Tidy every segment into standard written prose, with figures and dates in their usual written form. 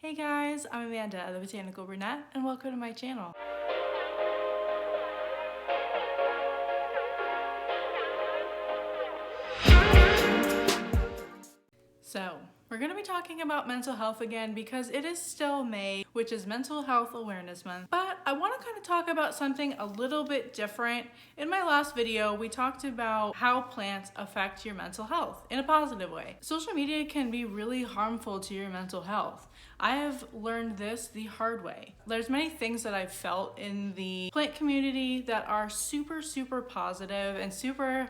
Hey guys, I'm Amanda, the Botanical Brunette, and welcome to my channel. So, we're going to be talking about mental health again because it is still May, which is Mental Health Awareness Month. But I want to kind of talk about something a little bit different. In my last video, we talked about how plants affect your mental health in a positive way. Social media can be really harmful to your mental health. I have learned this the hard way. There's many things that I've felt in the plant community that are super positive and super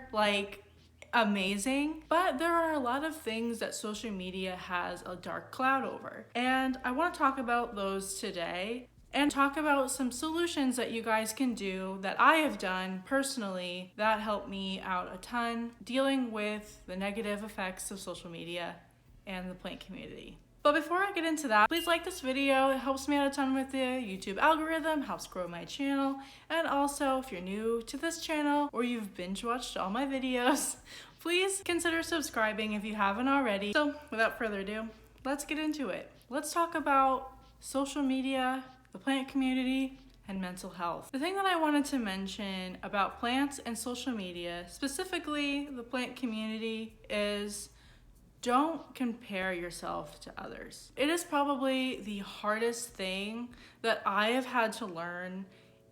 amazing, but there are a lot of things that social media has a dark cloud over, and I want to talk about those today and talk about some solutions that you guys can do that I have done personally that helped me out a ton dealing with the negative effects of social media and the plant community. But before I get into that, please like this video. It helps me out a ton with the YouTube algorithm, helps grow my channel. And also, if you're new to this channel or you've binge watched all my videos, please consider subscribing if you haven't already. So without further ado, let's get into it. Let's talk about social media, the plant community, and mental health. The thing that I wanted to mention about plants and social media, specifically the plant community, is don't compare yourself to others. It is probably the hardest thing that I have had to learn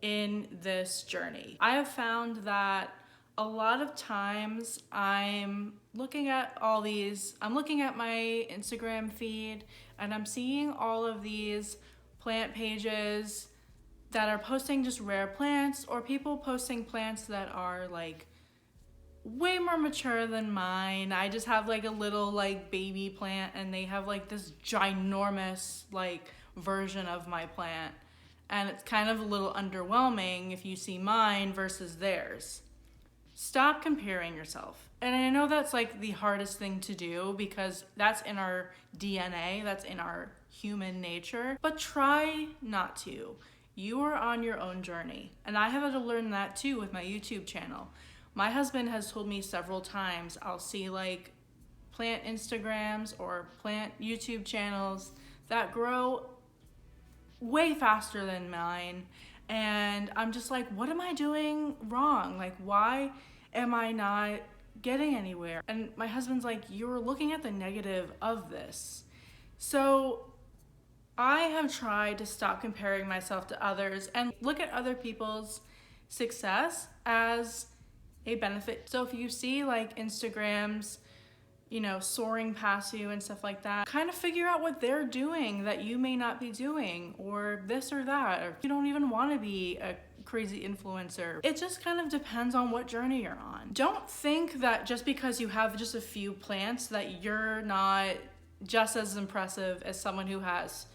in this journey. I have found that a lot of times I'm looking at my Instagram feed and I'm seeing all of these plant pages that are posting just rare plants, or people posting plants that are like way more mature than mine. I just have like a little like baby plant and they have like this ginormous like version of my plant, and it's kind of a little underwhelming if you see mine versus theirs. Stop comparing yourself. And I know that's like the hardest thing to do because that's in our DNA, that's in our human nature, but try not to. You are on your own journey, and I have had to learn that too with my YouTube channel. My husband has told me several times I'll see like plant Instagrams or plant YouTube channels that grow way faster than mine, and I'm just like, what am I doing wrong? Like, why am I not getting anywhere? And my husband's like, you're looking at the negative of this. So I have tried to stop comparing myself to others and look at other people's success as a benefit. So if you see like Instagrams, soaring past you and stuff like that, kind of figure out what they're doing that you may not be doing, or this or that, or you don't even want to be a crazy influencer. It just kind of depends on what journey you're on. Don't think that just because you have just a few plants that you're not just as impressive as someone who has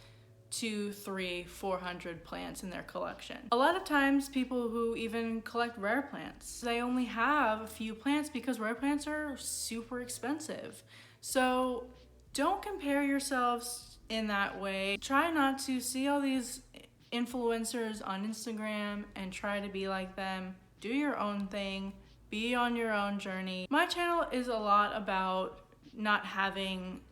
200, 300, 400 plants in their collection. A lot of times people who even collect rare plants, they only have a few plants because rare plants are super expensive. So don't compare yourselves in that way. Try not to see all these influencers on Instagram and try to be like them. Do your own thing, be on your own journey. My channel is a lot about not having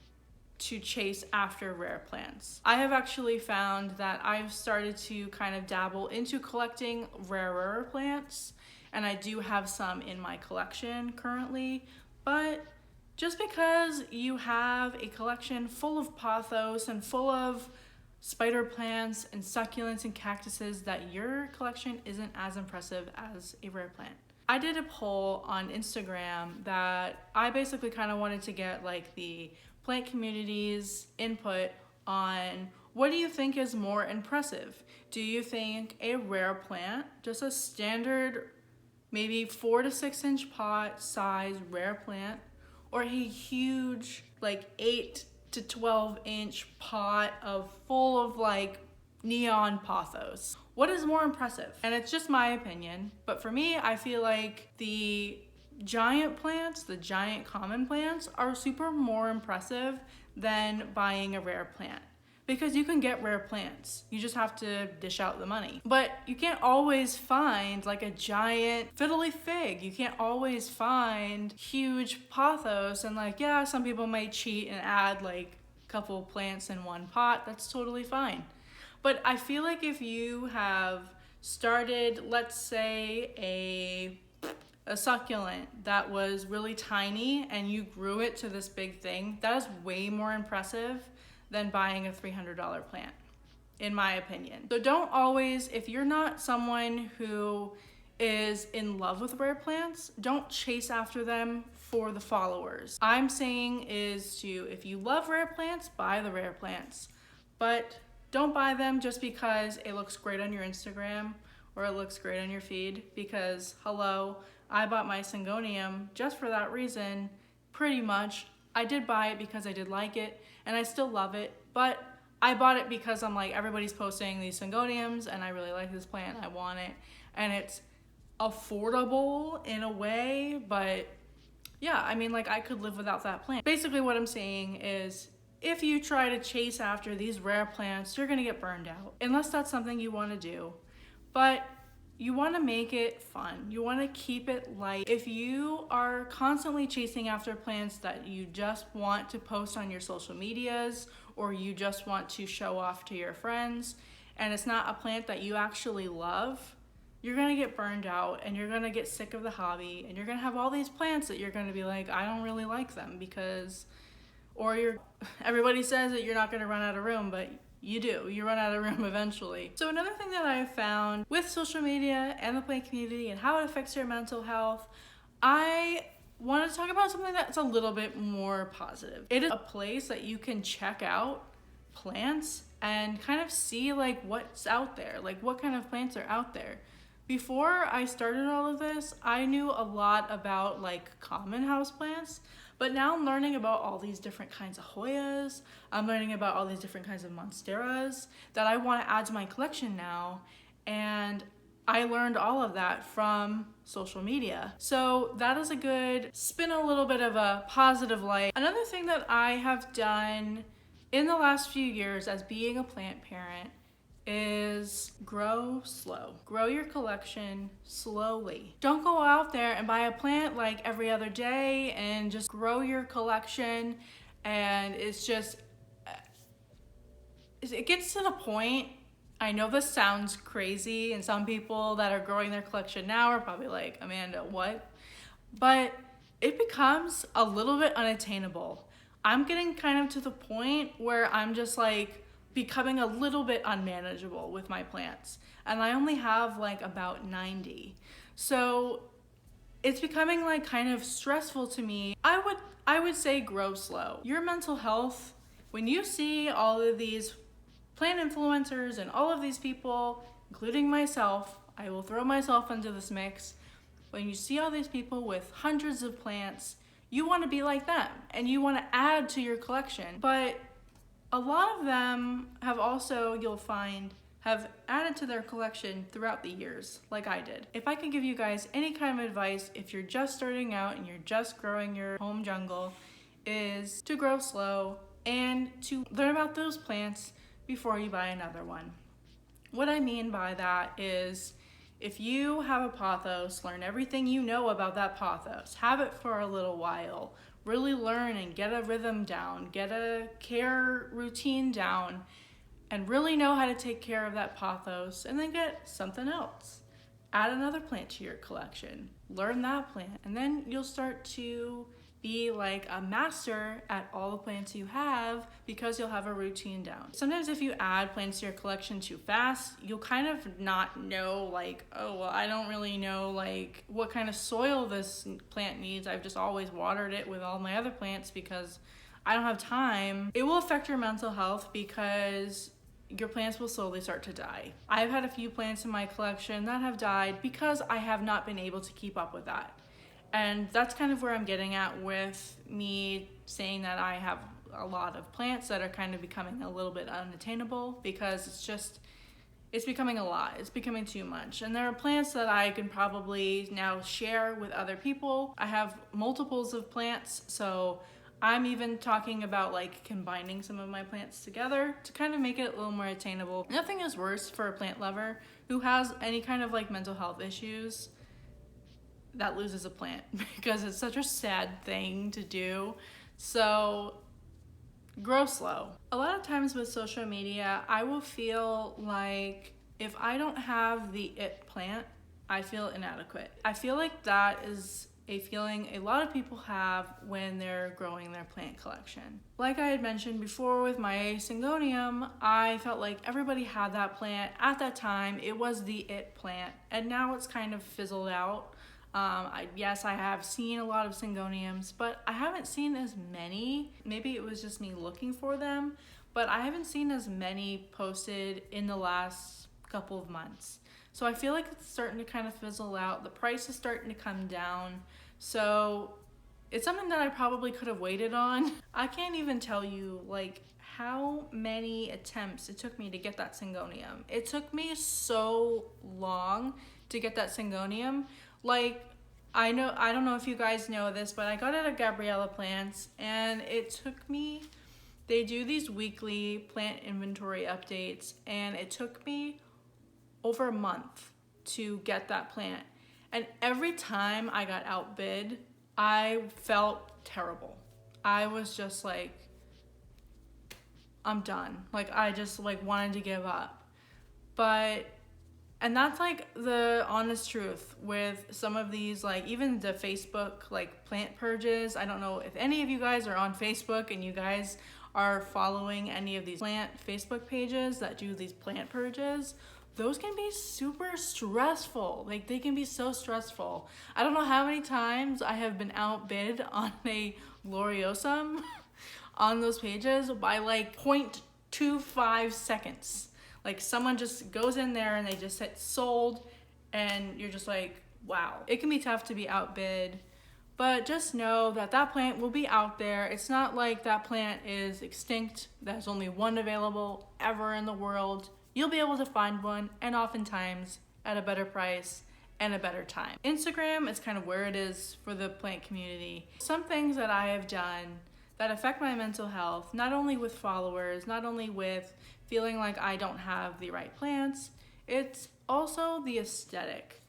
to chase after rare plants. I have actually found that I've started to kind of dabble into collecting rarer plants, and I do have some in my collection currently, but just because you have a collection full of pothos and full of spider plants and succulents and cactuses, that your collection isn't as impressive as a rare plant. I did a poll on Instagram that I basically kind of wanted to get like the plant community's input on what do you think is more impressive. Do you think a rare plant, just a standard maybe 4 to 6 inch pot size rare plant, or a huge like 8 to 12 inch pot full of like neon pothos? What is more impressive? And it's just my opinion, but for me, I feel like the giant plants, the giant common plants, are super more impressive than buying a rare plant, because you can get rare plants. You just have to dish out the money. But you can't always find like a giant fiddly fig. You can't always find huge pothos, and some people might cheat and add like couple plants in one pot, that's totally fine. But I feel like if you have started, let's say, a succulent that was really tiny and you grew it to this big thing, that is way more impressive than buying a $300 plant, in my opinion. So don't always, if you're not someone who is in love with rare plants, don't chase after them for the followers. I'm saying is to, if you love rare plants, buy the rare plants, but don't buy them just because it looks great on your Instagram or it looks great on your feed, because hello, I bought my syngonium just for that reason, pretty much. I did buy it because I did like it and I still love it, but I bought it because I'm like, everybody's posting these syngoniums and I really like this plant, I want it, and it's affordable in a way, but yeah, I mean, like I could live without that plant. Basically what I'm saying is, if you try to chase after these rare plants, you're gonna get burned out, unless that's something you wanna do. But you wanna make it fun. You wanna keep it light. If you are constantly chasing after plants that you just want to post on your social medias, or you just want to show off to your friends, and it's not a plant that you actually love, you're gonna get burned out and you're gonna get sick of the hobby, and you're gonna have all these plants that you're gonna be like, I don't really like them because, everybody says that you're not gonna run out of room, but you do. You run out of room eventually. So another thing that I've found with social media and the plant community and how it affects your mental health, I want to talk about something that's a little bit more positive. It is a place that you can check out plants and kind of see like what's out there, like what kind of plants are out there. Before I started all of this, I knew a lot about like common houseplants, but now I'm learning about all these different kinds of Hoyas. I'm learning about all these different kinds of Monsteras that I want to add to my collection now. And I learned all of that from social media. So that is a good spin, a little bit of a positive light. Another thing that I have done in the last few years as being a plant parent is grow slow. Grow your collection slowly. Don't go out there and buy a plant like every other day and just grow your collection, and it's just, it gets to the point, I know this sounds crazy and some people that are growing their collection now are probably like, Amanda, what? But it becomes a little bit unattainable. I'm getting kind of to the point where I'm just like, becoming a little bit unmanageable with my plants, and I only have like about 90, so it's becoming like kind of stressful to me. I would say grow slow. Your mental health, when you see all of these plant influencers and all of these people, including myself, I will throw myself into this mix, when you see all these people with hundreds of plants, you want to be like them and you want to add to your collection. But a lot of them have also, you'll find, have added to their collection throughout the years, like I did. If I can give you guys any kind of advice, if you're just starting out and you're just growing your home jungle, is to grow slow and to learn about those plants before you buy another one. What I mean by that is, if you have a pothos, learn everything you know about that pothos. Have it for a little while. Really learn and get a rhythm down, get a care routine down, and really know how to take care of that pothos, and then get something else. Add another plant to your collection. Learn that plant, and then you'll start to be like a master at all the plants you have because you'll have a routine down. Sometimes if you add plants to your collection too fast, you'll kind of not know like, oh, well, I don't really know like what kind of soil this plant needs. I've just always watered it with all my other plants because I don't have time. It will affect your mental health because your plants will slowly start to die. I've had a few plants in my collection that have died because I have not been able to keep up with that. And that's kind of where I'm getting at with me saying that I have a lot of plants that are kind of becoming a little bit unattainable, because it's becoming a lot. It's becoming too much. And there are plants that I can probably now share with other people. I have multiples of plants, so I'm even talking about like combining some of my plants together to kind of make it a little more attainable. Nothing is worse for a plant lover who has any kind of like mental health issues that loses a plant, because it's such a sad thing to do. So grow slow. A lot of times with social media, I will feel like if I don't have the it plant, I feel inadequate. I feel like that is a feeling a lot of people have when they're growing their plant collection. Like I had mentioned before with my Syngonium, I felt like everybody had that plant. At that time, it was the it plant, and now it's kind of fizzled out. Yes, I have seen a lot of Syngoniums, but I haven't seen as many. Maybe it was just me looking for them, but I haven't seen as many posted in the last couple of months. So I feel like it's starting to kind of fizzle out. The price is starting to come down. So it's something that I probably could have waited on. I can't even tell you like how many attempts it took me to get that Syngonium. It took me so long to get that Syngonium. Like, I don't know if you guys know this, but I got it at Gabriella Plants, and it took me, they do these weekly plant inventory updates, and it took me over a month to get that plant. And every time I got outbid, I felt terrible. I was just like, I'm done. Like, I just like wanted to give up. And that's like the honest truth with some of these, like even the Facebook like plant purges. I don't know if any of you guys are on Facebook and you guys are following any of these plant Facebook pages that do these plant purges. Those can be super stressful. Like, they can be so stressful. I don't know how many times I have been outbid on a Gloriosum on those pages by like 0.25 seconds. Like, someone just goes in there and they just hit sold, and you're just like, wow. It can be tough to be outbid, but just know that that plant will be out there. It's not like that plant is extinct. There's only one available ever in the world. You'll be able to find one, and oftentimes at a better price and a better time. Instagram is kind of where it is for the plant community. Some things that I have done that affect my mental health, not only with followers, not only with feeling like I don't have the right plants, it's also the aesthetic.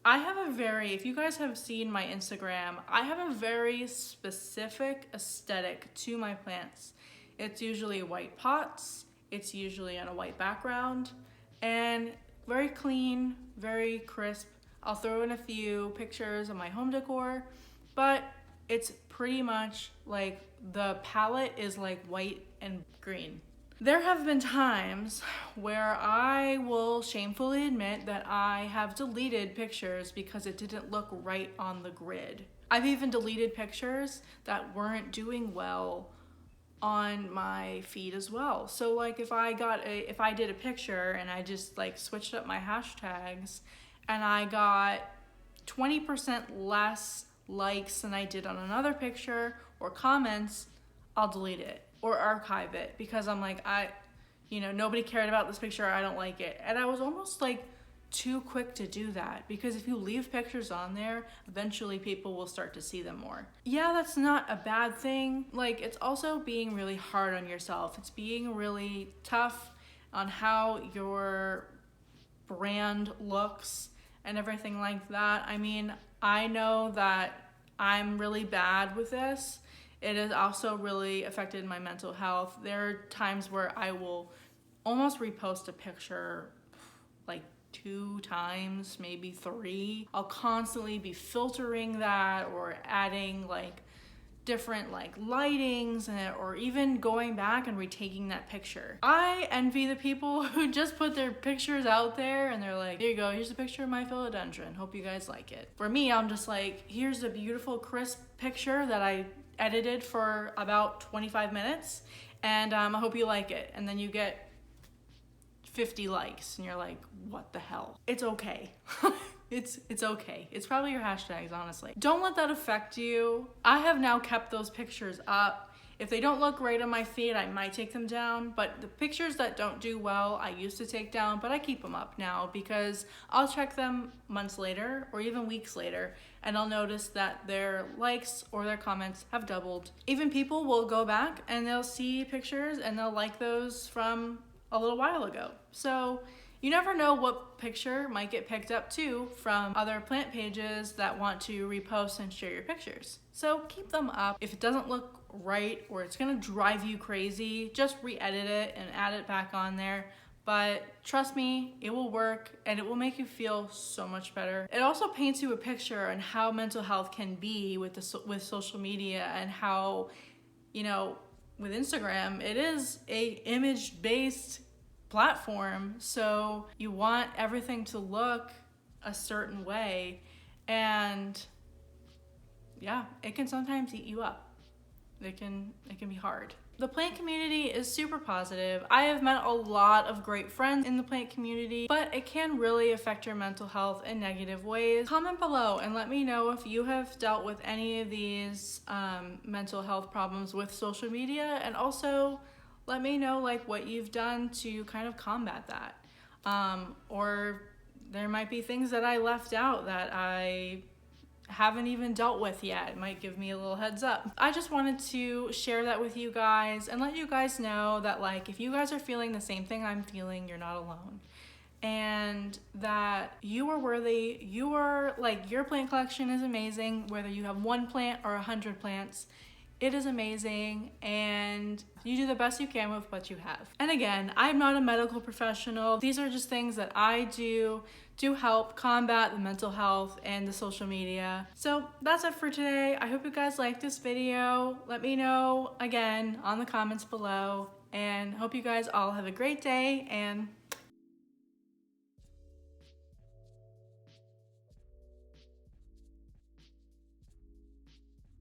I have if you guys have seen my Instagram, I have a very specific aesthetic to my plants. It's usually white pots. It's usually on a white background, and very clean, very crisp. I'll throw in a few pictures of my home decor, but it's pretty much like the palette is like white and green. There have been times where I will shamefully admit that I have deleted pictures because it didn't look right on the grid. I've even deleted pictures that weren't doing well on my feed as well. So like if I did a picture and I just like switched up my hashtags and I got 20% less likes than I did on another picture or comments, I'll delete it or archive it because I'm like, nobody cared about this picture, I don't like it. And I was almost like too quick to do that, because if you leave pictures on there, eventually people will start to see them more. Yeah, that's not a bad thing. Like, it's also being really hard on yourself. It's being really tough on how your brand looks and everything like that. I mean, I know that I'm really bad with this. It has also really affected my mental health. There are times where I will almost repost a picture like 2 times, maybe 3. I'll constantly be filtering that or adding like different like lightings in it, or even going back and retaking that picture. I envy the people who just put their pictures out there and they're like, here you go, here's a picture of my philodendron, hope you guys like it. For me, I'm just like, here's a beautiful crisp picture that I edited for about 25 minutes, and I hope you like it. And then you get 50 likes and you're like, what the hell? It's okay. It's okay. It's probably your hashtags, honestly. Don't let that affect you. I have now kept those pictures up. If they don't look right on my feed, I might take them down, but the pictures that don't do well, I used to take down, but I keep them up now because I'll check them months later or even weeks later, and I'll notice that their likes or their comments have doubled. Even people will go back and they'll see pictures and they'll like those from a little while ago. So you never know what picture might get picked up too from other plant pages that want to repost and share your pictures. So keep them up. If it doesn't look right or it's gonna drive you crazy, just re-edit it and add it back on there. But trust me, it will work and it will make you feel so much better. It also paints you a picture on how mental health can be with social media, and how, you know, with Instagram, it is a image-based platform. So you want everything to look a certain way, and yeah, it can sometimes eat you up. It can be hard. The plant community is super positive. I have met a lot of great friends in the plant community, but it can really affect your mental health in negative ways. Comment below and let me know if you have dealt with any of these mental health problems with social media, and also let me know like what you've done to kind of combat that. Or there might be things that I left out that I haven't even dealt with yet. It might give me a little heads up. I just wanted to share that with you guys and let you guys know that like if you guys are feeling the same thing I'm feeling, you're not alone. And that you are worthy. You are like, your plant collection is amazing, whether you have 1 plant or 100 plants. It is amazing, and you do the best you can with what you have. And again, I'm not a medical professional. These are just things that I do to help combat the mental health and the social media. So that's it for today. I hope you guys liked this video. Let me know again on the comments below, and hope you guys all have a great day, and